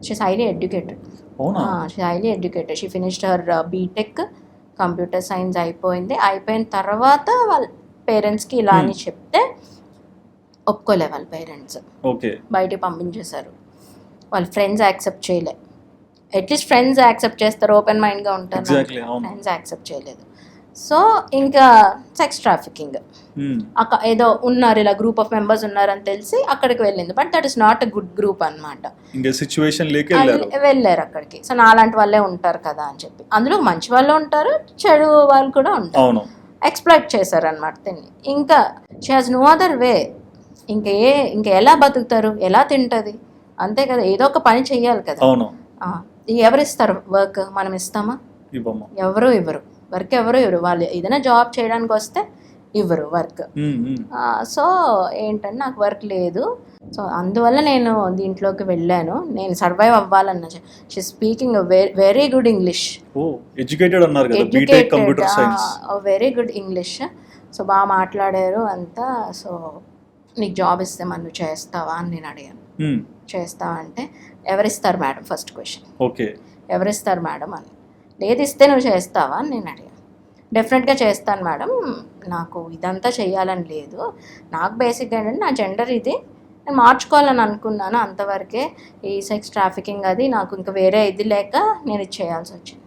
She's highly educated. She's highly educated. She finished her BTech, computer science అయిపోయింది. అయిపోయిన తర్వాత వాళ్ళ పేరెంట్స్కి ఇలా అని చెప్తే ఒప్పుకోలే వాళ్ళ పేరెంట్స్, బయటికి పంపించేశారు. వాళ్ళ ఫ్రెండ్స్ యాక్సెప్ట్ చేయలే. అట్లీస్ట్ ఫ్రెండ్స్ యాక్సెప్ట్ చేస్తారు, ఓపెన్ మైండ్గా ఉంటారు. ఫ్రెండ్స్ యాక్సెప్ట్ చేయలేదు. సో ఇంకా సెక్స్ ట్రాఫికింగ్ ఏదో ఉన్నారు, ఇలా గ్రూప్ ఆఫ్ మెంబర్స్ ఉన్నారని తెలిసి అక్కడికి వెళ్ళింది. But that is not a good group అనమాట. వెళ్ళారు అక్కడికి. సో నాలాంటి వాళ్ళే ఉంటారు కదా అని చెప్పి, అందులో మంచి వాళ్ళు ఉంటారు, చెడు వాళ్ళు కూడా ఉంటారు. ఎక్స్ప్లాయిట్ చేశారు అనమాట దీన్ని. ఇంకా she has no other way. ఇంకా ఎలా బతుకుతారు, ఎలా తింటది, అంతే కదా, ఏదో ఒక పని చెయ్యాలి కదా. ఎవరు ఇస్తారు వర్క్? మనం ఇస్తామా? ఎవరు ఇవ్వరు వర్క్, ఎవరు ఇవ్వరు. వాళ్ళు ఏదైనా జాబ్ చేయడానికి వస్తే ఇవ్వరు వర్క్. సో ఏంటంటే నాకు వర్క్ లేదు. సో అందువల్ల నేను దీంట్లోకి వెళ్ళాను. నేను సర్వైవ్ అవ్వాలన్న. She speaking very good English, very good English. So బాగా మాట్లాడారు అంతా. సో నీకు జాబ్ ఇస్తే మనం నువ్వు చేస్తావా అని నేను అడిగాను. చేస్తావా అంటే ఎవరిస్తారు మేడం, ఫస్ట్ క్వశ్చన్. ఎవరిస్తారు మేడం అని. లేదు ఇస్తే నువ్వు చేస్తావా అని నేను అడిగాను. డెఫినెట్గా చేస్తాను మేడం, నాకు ఇదంతా చేయాలని లేదు. నాకు బేసిక్గా ఏంటంటే నా జెండర్ ఇది, నేను మార్చుకోవాలని అనుకున్నాను, అంతవరకే. ఈ సెక్స్ ట్రాఫికింగ్ అది నాకు ఇంకా వేరే ఇది లేక నేను ఇది చేయాల్సి వచ్చింది.